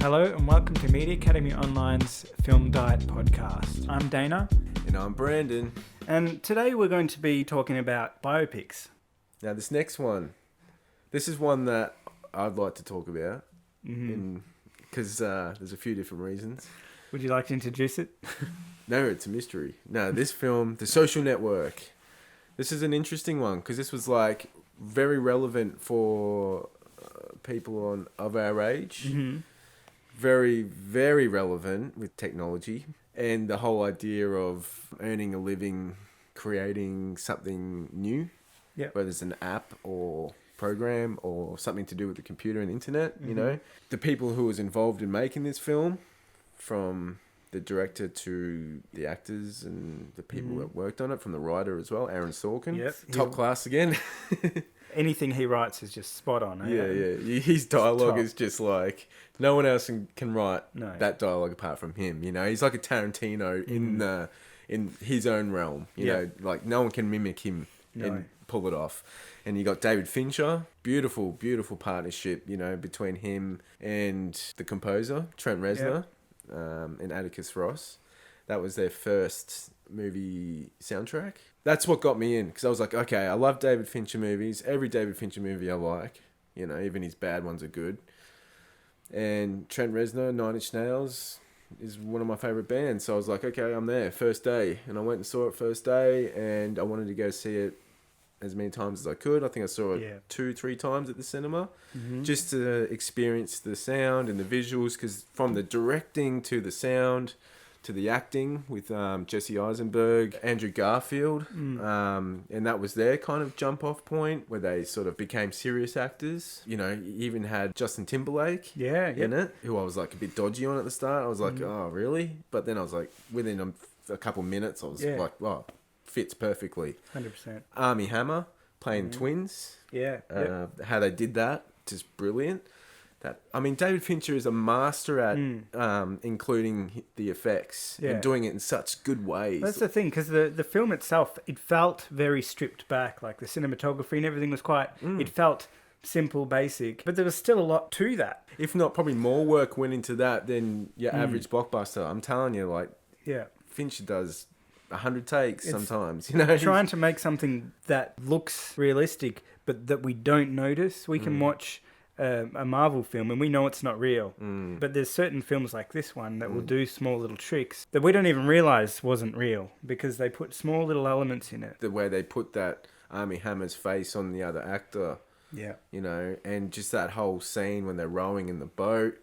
Hello and welcome to Media Academy Online's Film Diet podcast. I'm Dana. And I'm Brandon. And today we're going to be talking about biopics. Now this next one, this is one that I'd like to talk about. Because there's a few different reasons. Would you like to introduce it? No, it's a mystery. No, this film, The Social Network. This is an interesting one because this was like very relevant for people of our age. Mm-hmm. Very, very relevant with technology and the whole idea of earning a living, creating something new, whether it's an app or program or something to do with the computer and internet, you know. The people who was involved in making this film, from the director to the actors and the people that worked on it, from the writer as well, Aaron Sorkin. Yep. Top class again. Anything he writes is just spot on. Yeah. His dialogue is just like, no one else can write that dialogue apart from him. You know, he's like a Tarantino in his own realm. You know, like no one can mimic him and pull it off. And you got David Fincher, beautiful partnership. You know, between him and the composer Trent Reznor and Atticus Ross. That was their first movie soundtrack. That's what got me in, because I was like, okay, I love David Fincher movies. Every David Fincher movie I like. You know, even his bad ones are good. And Trent Reznor, Nine Inch Nails, is one of my favourite bands. So I was like, okay, I'm there, first day. And I went and saw it first day, and I wanted to go see it as many times as I could. I think I saw it 2-3 times at the cinema, just to experience the sound and the visuals, because from the directing to the sound to the acting with Jesse Eisenberg, Andrew Garfield, and that was their kind of jump off point where they sort of became serious actors. You know, you even had Justin Timberlake in it, who I was like a bit dodgy on at the start. I was like, oh, really? But then I was like, within a couple minutes, I was like, wow, fits perfectly. 100%. Armie Hammer playing twins. How they did that, just brilliant. David Fincher is a master at including the effects and doing it in such good ways. That's the thing, because the film itself, it felt very stripped back. Like the cinematography and everything was quite, it felt simple, basic, but there was still a lot to that. If not, probably more work went into that than your average blockbuster. I'm telling you, like, Fincher does 100 takes sometimes, you know. Trying to make something that looks realistic, but that we don't notice. We can watch a Marvel film and we know it's not real, but there's certain films like this one that will do small little tricks that we don't even realize wasn't real because they put small little elements in it. The way they put that Armie Hammer's face on the other actor, you know, and just that whole scene when they're rowing in the boat,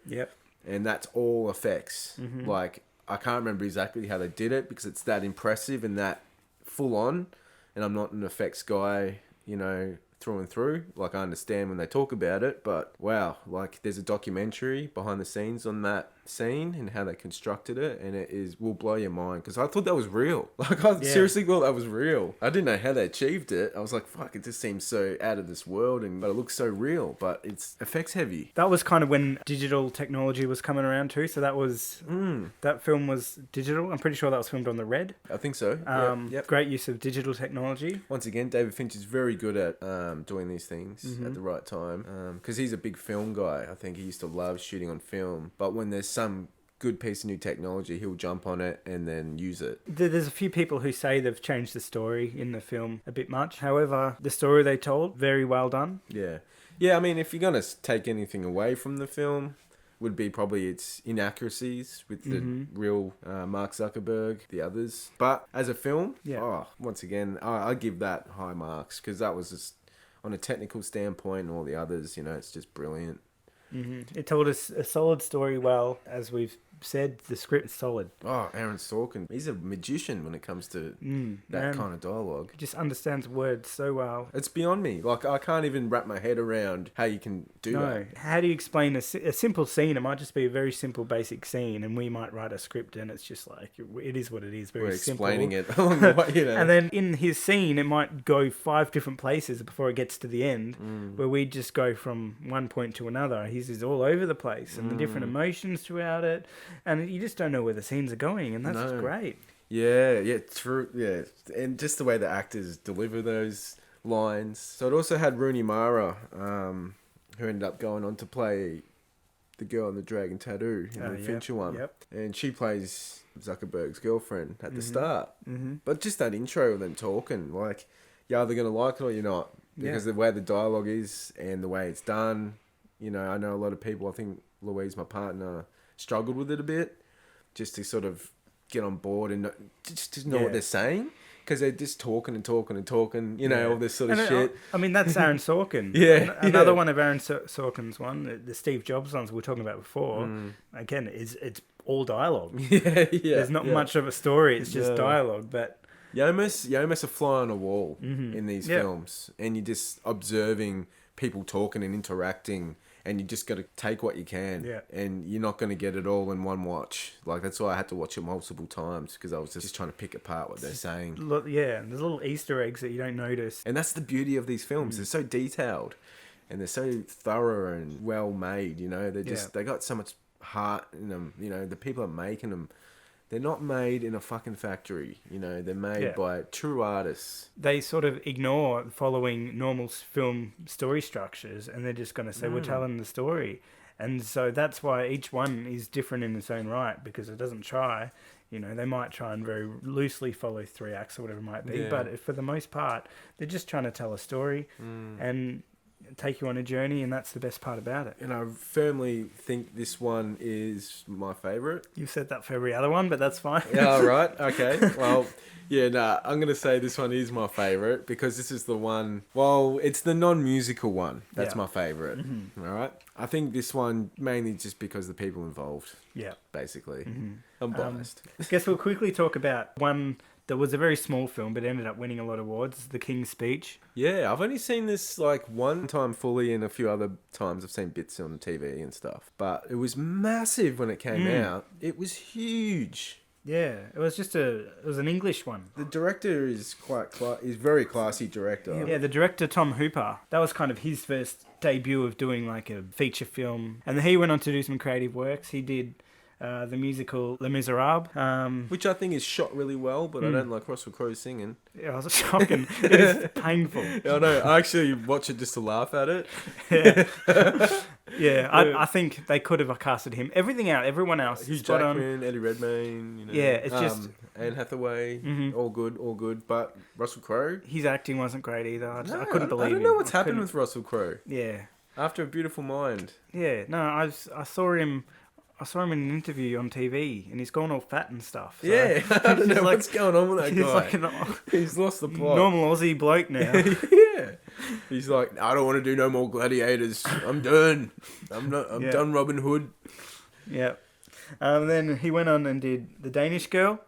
and that's all effects. Like, I can't remember exactly how they did it because it's that impressive and that full on, and I'm not an effects guy, you know, through and through. Like, I understand when they talk about it, but wow, like, there's a documentary behind the scenes on that scene and how they constructed it, and will blow your mind, because I thought that was real. Like, I seriously thought that was real. I didn't know how they achieved it. I was like, fuck, it just seems so out of this world, but it looks so real, but it's effects heavy. That was kind of when digital technology was coming around too, so that was that film was digital. I'm pretty sure that was filmed on the Red. I think so. Great use of digital technology. Once again, David Fincher's very good at doing these things at the right time, because he's a big film guy. I think he used to love shooting on film, but when there's some good piece of new technology, he'll jump on it and then use it. There's a few people who say they've changed the story in the film a bit much. However, the story they told, very well done. Yeah, I mean, if you're going to take anything away from the film, would be probably its inaccuracies with the real Mark Zuckerberg, the others. But as a film, once again, I give that high marks, because that was just, on a technical standpoint, and all the others, you know, it's just brilliant. It told us a solid story well. As we've said, the script is solid. Oh, Aaron Sorkin, he's a magician when it comes to that kind of dialogue. He just understands words so well. It's beyond me. Like, I can't even wrap my head around how you can do that. How do you explain a simple scene? It might just be a very simple, basic scene, and we might write a script, and it's just like, it is what it is. We're explaining it along the way, you know. And then in his scene, it might go 5 different places before it gets to the end, where we just go from one point to another. He's just all over the place, and the different emotions throughout it. And you just don't know where the scenes are going, and that's great. Yeah, true. Yeah, and just the way the actors deliver those lines. So it also had Rooney Mara, who ended up going on to play the girl in the dragon tattoo in the Fincher one. Yep. And she plays Zuckerberg's girlfriend at the start. Mm-hmm. But just that intro of them talking, like, you're either going to like it or you're not. Because the way the dialogue is and the way it's done, you know, I know a lot of people, I think Louise, my partner, struggled with it a bit just to sort of get on board and just know what they're saying. Because they're just talking, you know, all this sort of shit. I mean, that's Aaron Sorkin. Another one of Aaron Sorkin's the Steve Jobs ones we were talking about before. Again, it's all dialogue. There's not much of a story. It's just dialogue. But you almost a fly on a wall in these films. And you're just observing people talking and interacting. And you just got to take what you can. Yeah. And you're not going to get it all in one watch. Like, that's why I had to watch it multiple times. Because I was just trying to pick apart what they're saying. Yeah, and there's little Easter eggs that you don't notice. And that's the beauty of these films. They're so detailed. And they're so thorough and well made, you know. They're just, they got so much heart in them. You know, the people are making them. They're not made in a fucking factory, you know. They're made by true artists. They sort of ignore following normal film story structures, and they're just going to say, we're telling the story. And so that's why each one is different in its own right, because it doesn't try. You know, they might try and very loosely follow 3 acts or whatever it might be, but for the most part, they're just trying to tell a story and take you on a journey, and that's the best part about it. And I firmly think this one is my favourite. You've said that for every other one, but that's fine. Yeah, right. Okay. Well, I'm going to say this one is my favourite because this is the one, it's the non-musical one. That's my favourite. Mm-hmm. All right. I think this one mainly just because the people involved. Yeah. Basically. Mm-hmm. I'm biased. I guess we'll quickly talk about one that was a very small film, but ended up winning a lot of awards, The King's Speech. Yeah, I've only seen this like one time fully, and a few other times I've seen bits on the TV and stuff. But it was massive when it came out. It was huge. Yeah, it was an English one. The director is he's very classy director. Yeah, the director, Tom Hooper, that was kind of his first debut of doing like a feature film. And he went on to do some creative works. He did the musical Les Miserables. Which I think is shot really well, but I don't like Russell Crowe singing. Yeah, it was shocking. It is painful. I know. I actually watch it just to laugh at it. I think they could have casted him. Everyone else. Hugh Jackman, Eddie Redmayne. You know, it's just... Anne Hathaway, all good. But Russell Crowe... His acting wasn't great either. I couldn't believe it. I don't know what's happened with Russell Crowe. Yeah. After A Beautiful Mind. Yeah, no, I saw him in an interview on TV, and he's gone all fat and stuff. So I don't know what's going on with that guy. He's lost the plot. Normal Aussie bloke now. Yeah. He's like, I don't want to do no more gladiators. I'm done. I'm done Robin Hood. Yeah. Then he went on and did The Danish Girl.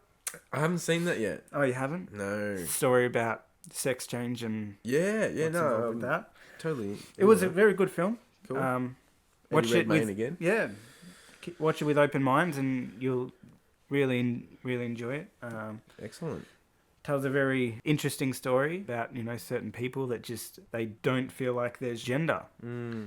I haven't seen that yet. Oh, you haven't? No. Story about sex change and with that. Totally. It was a very good film. Cool. Watch it with again. Yeah. Watch it with open minds, and you'll really enjoy it. Excellent. Tells a very interesting story about certain people that just they don't feel like there's gender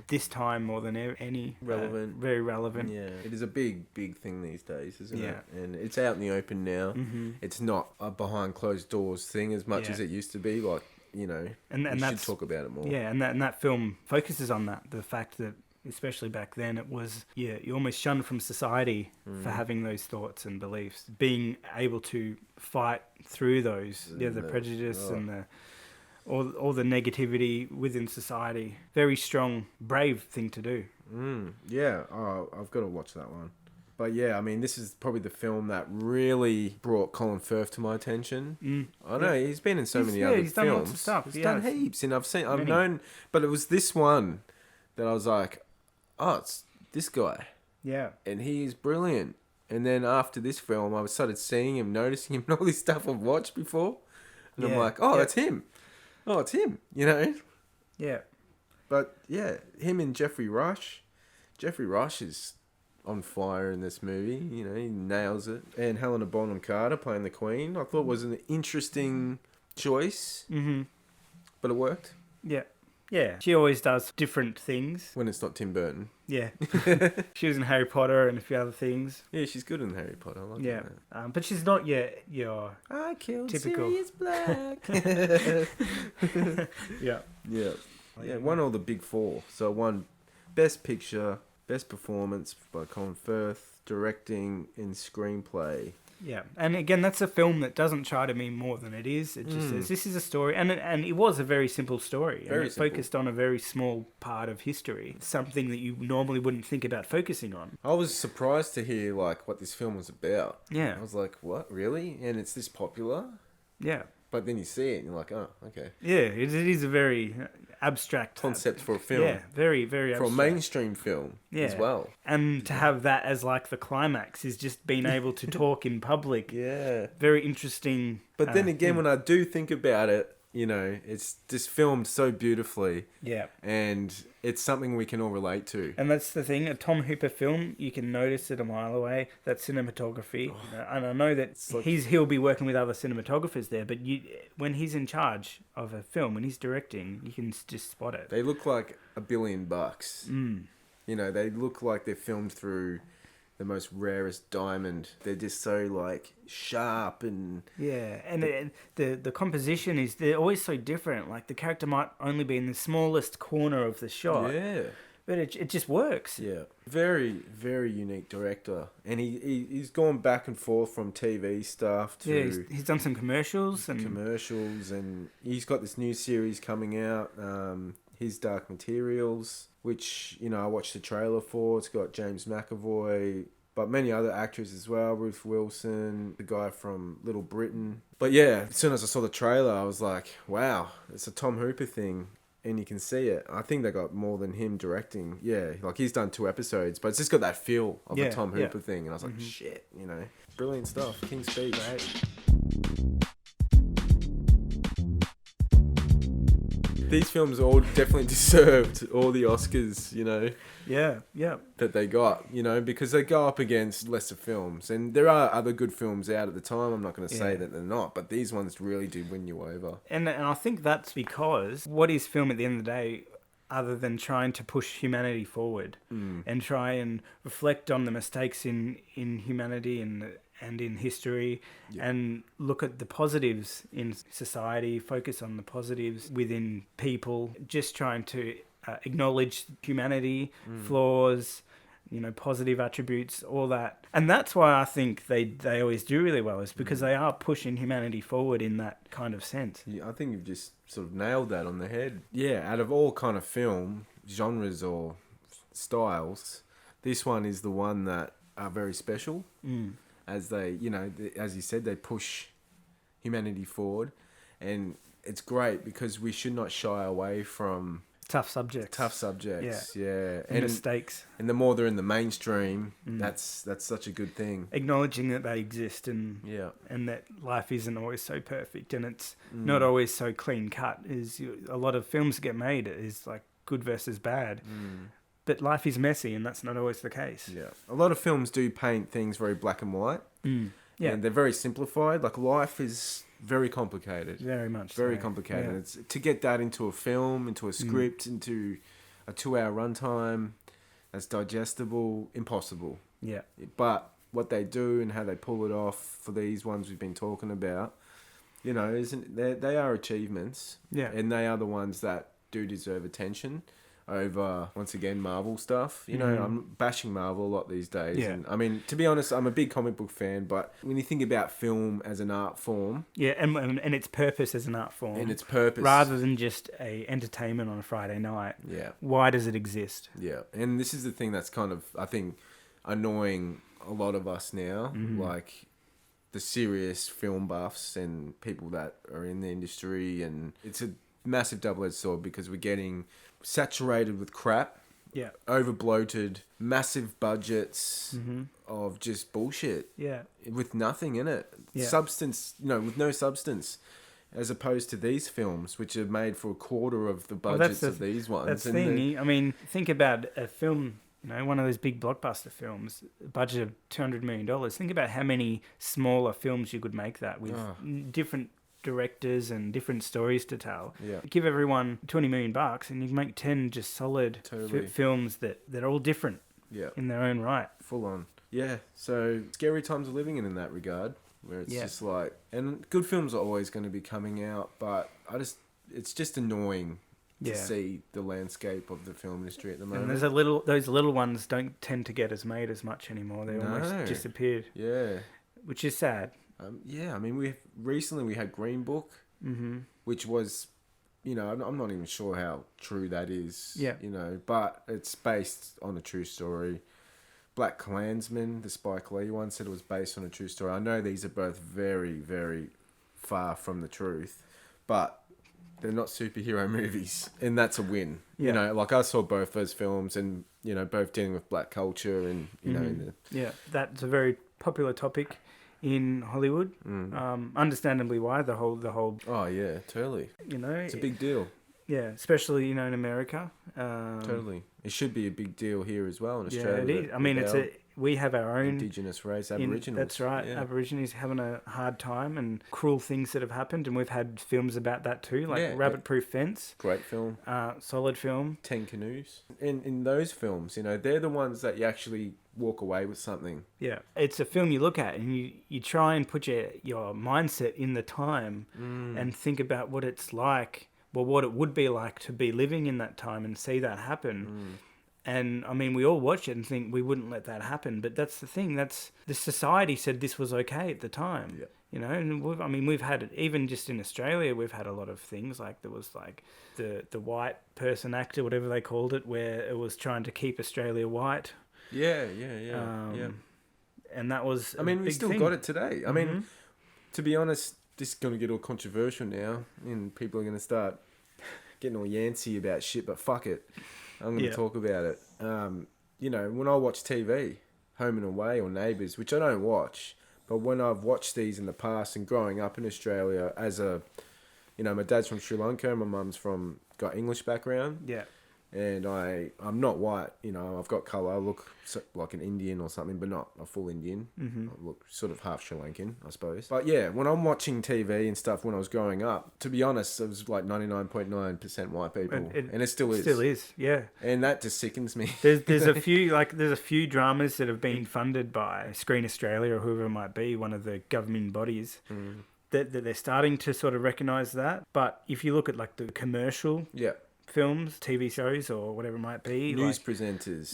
this time more than any. Relevant. Very relevant. Yeah, it is a big thing these days, isn't it? And it's out in the open now. Mm-hmm. It's not a behind closed doors thing as much as it used to be. Like and we should talk about it more. Yeah, and that film focuses on that, the fact that, especially back then, it was, you're almost shunned from society for having those thoughts and beliefs. Being able to fight through those, the prejudice and all the negativity within society. Very strong, brave thing to do. Yeah, I've got to watch that one. But yeah, I mean, this is probably the film that really brought Colin Firth to my attention. I know, he's been in so many other films. He's done lots of stuff. He's done heaps, and I've known, but it was this one that I was like, oh, it's this guy. Yeah. And he's brilliant. And then after this film, I started seeing him, noticing him, and all this stuff I've watched before. And I'm like, that's him. Oh, it's him, Yeah. But yeah, him and Jeffrey Rush. Jeffrey Rush is on fire in this movie. He nails it. And Helena Bonham Carter playing the Queen, I thought was an interesting choice. Mm-hmm. But it worked. Yeah. Yeah, she always does different things. When it's not Tim Burton. Yeah. She was in Harry Potter and a few other things. Yeah, she's good in Harry Potter. I like that. But she's not your I killed typical Sirius Black. Yeah, won all the big four. So won Best Picture, Best performance by Colin Firth, directing and screenplay. Yeah, and again, that's a film that doesn't try to be more than it is. It just says this is a story, and it was a very simple story. Very simple. Focused on a very small part of history, something that you normally wouldn't think about focusing on. I was surprised to hear like what this film was about. Yeah, I was like, what, really? And it's this popular? Yeah. But then you see it and you're like, oh, okay. Yeah, it is a very abstract concept for a film. Yeah, very, very abstract. For a mainstream film as well. And to have that as like the climax is just being able to talk in public. Yeah. Very interesting. But then again, when I do think about it, you know, it's just filmed so beautifully. Yeah. And it's something we can all relate to. And that's the thing, a Tom Hooper film, you can notice it a mile away, that cinematography. And I know that like, he'll be working with other cinematographers there, but when he's in charge of a film, when he's directing, you can just spot it. They look like $1 billion. You know, they look like they're filmed through the most rarest diamond. They're just so like sharp and and the composition is, they're always so different. Like the character might only be in the smallest corner of the shot, but it just works. Very, very unique director, and he's gone back and forth from TV stuff to he's done some commercials and he's got this new series coming out, His Dark Materials, which, you know, I watched the trailer for. It's got James McAvoy, but many other actors as well. Ruth Wilson, the guy from Little Britain. But yeah, as soon as I saw the trailer, I was like, wow, it's a Tom Hooper thing. And you can see it. I think they got more than him directing. Yeah, like he's done 2 episodes, but it's just got that feel of a Tom Hooper thing. And I was like, shit, you know, brilliant stuff. King's Speech. Right. These films all definitely deserved all the Oscars, you know. That they got, you know, because they go up against lesser films. And there are other good films out at the time. I'm not going to say that they're not, but these ones really do win you over. And I think that's because what is film at the end of the day, other than trying to push humanity forward and try and reflect on the mistakes in humanity and in history, and look at the positives in society, focus on the positives within people, just trying to acknowledge humanity, flaws, you know, positive attributes, all that. And that's why I think they always do really well, is because they are pushing humanity forward in that kind of sense. Yeah, I think you've just sort of nailed that on the head. Yeah, out of all kind of film genres or styles, this one is the one that are very special. As they, you know, as you said, they push humanity forward. And it's great because we should not shy away from tough subjects. Yeah. And mistakes. And the more they're in the mainstream, that's such a good thing. Acknowledging that they exist and that life isn't always so perfect and it's not always so clean cut. Is a lot of films get made is like good versus bad. But life is messy, and that's not always the case. Yeah. A lot of films do paint things very black and white. Yeah. And they're very simplified. Like, life is very complicated. Very much Very complicated. Yeah. It's, to get that into a film, into a script, into a 2-hour runtime that's digestible, impossible. Yeah. But what they do and how they pull it off for these ones we've been talking about, you know, they are achievements. Yeah. And they are the ones that do deserve attention over, once again, Marvel stuff. You know, I'm bashing Marvel a lot these days. Yeah. And, I mean, to be honest, I'm a big comic book fan, but when you think about film as an art form... Yeah, and its purpose as an art form. And its purpose. Rather than just a entertainment on a Friday night. Yeah. Why does it exist? Yeah. And this is the thing that's kind of, I think, annoying a lot of us now. Like, the serious film buffs and people that are in the industry. And it's a massive double-edged sword because we're getting saturated with crap, over bloated, massive budgets of just bullshit, with nothing in it, substance, you know, with no substance, as opposed to these films, which are made for a quarter of the budgets of these ones. That's the thing. I mean, think about a film, you know, one of those big blockbuster films, a budget of $200 million. Think about how many smaller films you could make that with different directors and different stories to tell. Give everyone $20 million and you can make 10 just solid films that are all different in their own right. Full on. Yeah, so scary times are living in that regard, where it's just like, and good films are always going to be coming out, but it's just annoying to see the landscape of the film industry at the moment. And those little ones don't tend to get as made as much anymore. They almost disappeared. Yeah. Which is sad. I mean, we had Green Book, which was, you know, I'm not even sure how true that is. Yeah. You know, but it's based on a true story. Black Klansman, the Spike Lee one, said it was based on a true story. I know these are both very, very far from the truth, but they're not superhero movies, and that's a win. Yeah. You know, like I saw both those films, and you know, both dealing with black culture, and you know, that's a very popular topic in Hollywood. Understandably, why the whole. Oh yeah, totally. You know, it's a big deal. Yeah, especially in America. Totally, it should be a big deal here as well in Australia. Yeah, it is. I mean, we have our own indigenous race, Aboriginals. That's right. Yeah. Aborigines having a hard time and cruel things that have happened, and we've had films about that too, like Rabbit Proof Fence. Great film. Solid film. 10 Canoes. In those films, you know, they're the ones that you actually walk away with something. Yeah, it's a film you look at and you try and put your mindset in the time and think about what it's like. Well, what it would be like to be living in that time and see that happen. And, I mean, we all watch it and think we wouldn't let that happen. But that's the thing. The society said this was okay at the time. Yeah. You know, and we've had it, even just in Australia, we've had a lot of things. Like, there was, like, the white person actor, whatever they called it, where it was trying to keep Australia white. Yeah. And that was I mean, we still got it today. I mean, to be honest, this is going to get all controversial now, and people are going to start getting all yancy about shit, but fuck it. I'm going to talk about it. You know, when I watch TV, Home and Away or Neighbours, which I don't watch, but when I've watched these in the past and growing up in Australia as you know, my dad's from Sri Lanka, my mum's got English background. Yeah. And I'm not white, you know, I've got colour. I look like an Indian or something, but not a full Indian. I look sort of half Sri Lankan, I suppose. But yeah, when I'm watching TV and stuff when I was growing up, to be honest, it was like 99.9% white people. And it still is. Still is, yeah. And that just sickens me. There's a few dramas that have been funded by Screen Australia or whoever it might be, one of the governing bodies. That they're starting to sort of recognise that. But if you look at like the commercial... Yeah. Films, TV shows, or whatever it might be. News presenters,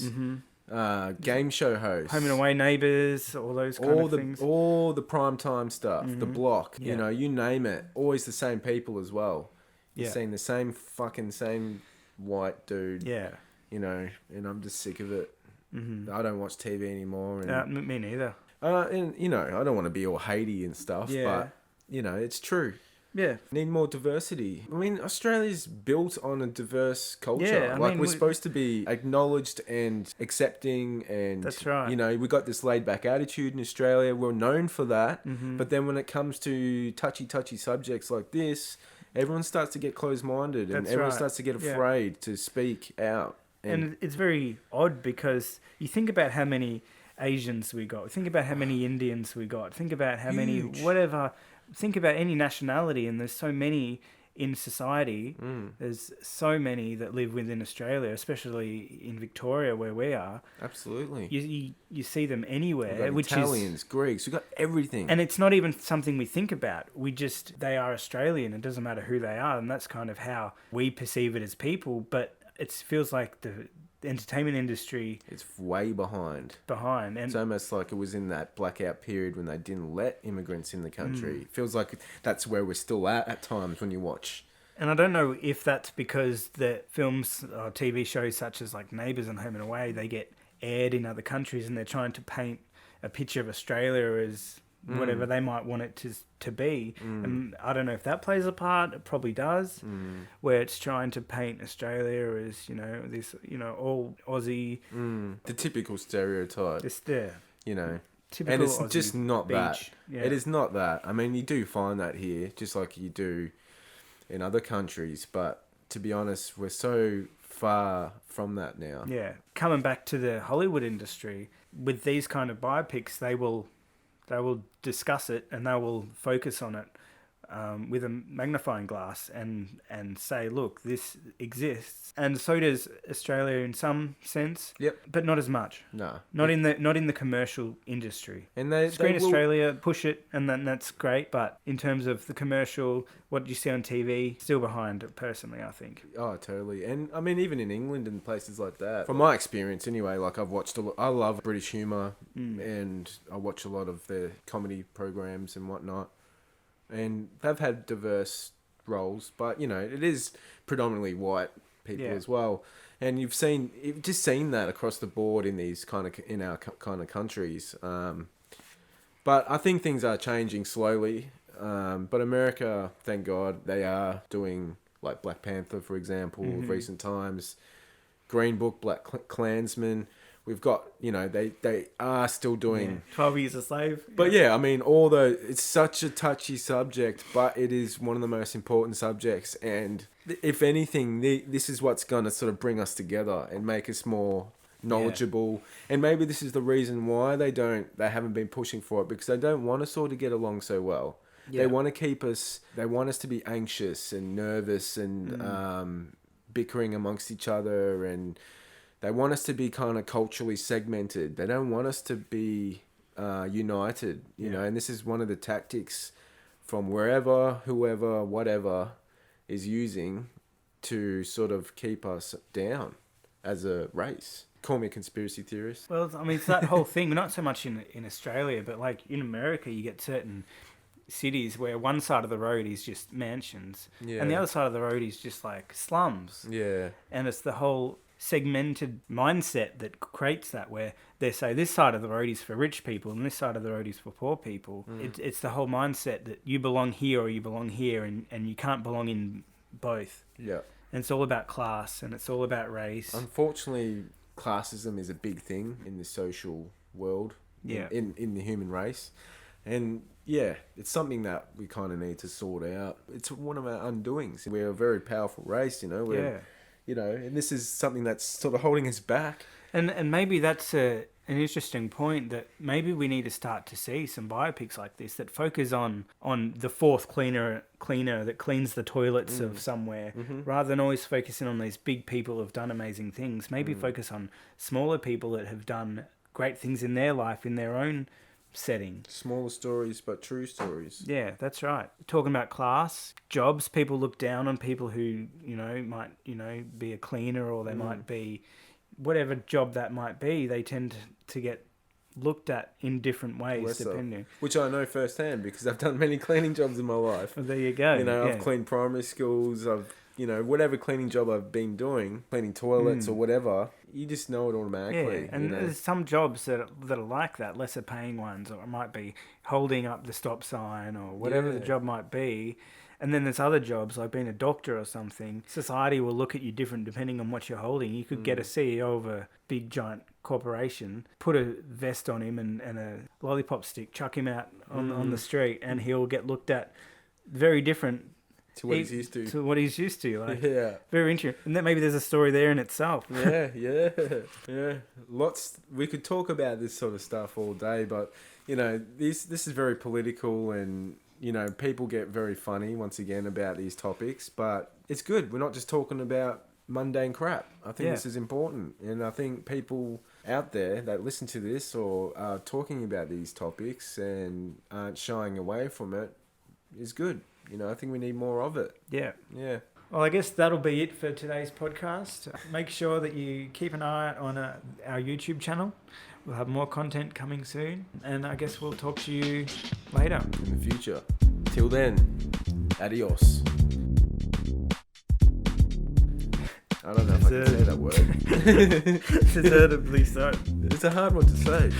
game show hosts. Home and Away neighbours, all those kind of things. All the primetime stuff, the block, you know, you name it. Always the same people as well. You're seeing the same white dude. Yeah. You know, and I'm just sick of it. I don't watch TV anymore. And, me neither. And, you know, I don't want to be all Haiti and stuff, but, you know, it's true. Yeah. Need more diversity. I mean, Australia's built on a diverse culture. Yeah, we're supposed to be acknowledged and accepting and... That's right. You know, we got this laid-back attitude in Australia. We're known for that. But then when it comes to touchy subjects like this, everyone starts to get closed-minded and everyone starts to get afraid to speak out. And it's very odd because you think about how many Asians we got. Think about how many Indians we got. Think about how many... Whatever... Think about any nationality, and there's so many in society. There's so many that live within Australia, especially in Victoria where we are. Absolutely. You see them anywhere. We've got Italians, Greeks, we've got everything. And it's not even something we think about. They are Australian. It doesn't matter who they are, and that's kind of how we perceive it as people. But it feels like the entertainment industry... It's way behind. And it's almost like it was in that blackout period when they didn't let immigrants in the country. It feels like that's where we're still at times when you watch. And I don't know if that's because the films or TV shows such as like Neighbours and Home and Away, they get aired in other countries and they're trying to paint a picture of Australia as whatever they might want it to be. And I don't know if that plays a part. It probably does, where it's trying to paint Australia as, you know, this, you know, all Aussie. The typical stereotype. It's there. You know. Typical and it's Aussie just not beach. That. Yeah. It is not that. I mean, you do find that here, just like you do in other countries. But to be honest, we're so far from that now. Yeah. Coming back to the Hollywood industry, with these kind of biopics, they will discuss it and they will focus on it with a magnifying glass and say, look, this exists. And so does Australia in some sense. Yep. But not as much. No. Not in the commercial industry. And Screen Australia push it, and then that's great. But in terms of the commercial, what you see on TV, still behind, personally, I think. Oh, totally. And I mean, even in England and places like that, from my experience anyway, like I've watched I love British humour, and I watch a lot of their comedy programs and whatnot. And they've had diverse roles, but, it is predominantly white people as well. And you've just seen that across the board in our kind of countries. But I think things are changing slowly. But America, thank God, they are doing, like Black Panther, for example, of recent times, Green Book, Black Klansman. We've got, they are still doing... 12 Years a Slave. But yeah, I mean, although it's such a touchy subject, but it is one of the most important subjects. And if anything, this is what's going to sort of bring us together and make us more knowledgeable. And maybe this is the reason why they haven't been pushing for it, because they don't want to sort of get along so well. Yeah. They want us to be anxious and nervous and bickering amongst each other, and they want us to be kind of culturally segmented. They don't want us to be united, you know, and this is one of the tactics from whoever, whatever is using to sort of keep us down as a race. Call me a conspiracy theorist. Well, I mean, it's that whole thing, not so much in Australia, but like in America, you get certain cities where one side of the road is just mansions and the other side of the road is just like slums. Yeah. And it's the whole segmented mindset that creates that, where they say this side of the road is for rich people and this side of the road is for poor people. It's the whole mindset that you belong here or you belong here, and you can't belong in both. Yeah. And it's all about class and it's all about race. Unfortunately, classism is a big thing in the social world, in the human race. And yeah, it's something that we kind of need to sort out. It's one of our undoings. We're a very powerful race, you know. And this is something that's sort of holding us back. And maybe that's an interesting point, that maybe we need to start to see some biopics like this that focus on the fourth cleaner that cleans the toilets of somewhere, rather than always focusing on these big people who've done amazing things. Maybe focus on smaller people that have done great things in their life, in their own setting. Smaller stories, but true stories. Yeah, that's right. Talking about class, jobs, people look down on people who, might, be a cleaner, or they might be, whatever job that might be, they tend to get looked at in different ways, depending. Which I know firsthand, because I've done many cleaning jobs in my life. Well, there you go. I've cleaned primary schools, I've, whatever cleaning job I've been doing, cleaning toilets or whatever, you just know it automatically. Yeah, and there's some jobs that are like that, lesser paying ones, or it might be holding up the stop sign or whatever the job might be. And then there's other jobs, like being a doctor or something. Society will look at you different depending on what you're holding. You could get a CEO of a big, giant corporation, put a vest on him and a lollipop stick, chuck him out on the street, and he'll get looked at very different to what he's used to. To what he's used to. Like, very interesting. And then maybe there's a story there in itself. Yeah. Lots. We could talk about this sort of stuff all day, but, this is very political, and... people get very funny, once again, about these topics, but it's good. We're not just talking about mundane crap. I think this is important. And I think people out there that listen to this or are talking about these topics and aren't shying away from it is good. I think we need more of it. Yeah. Well, I guess that'll be it for today's podcast. Make sure that you keep an eye out on our YouTube channel. We'll have more content coming soon, and I guess we'll talk to you later. In the future. Till then, adios. I don't know if I can say that word. Deservedly so. It's a hard one to say.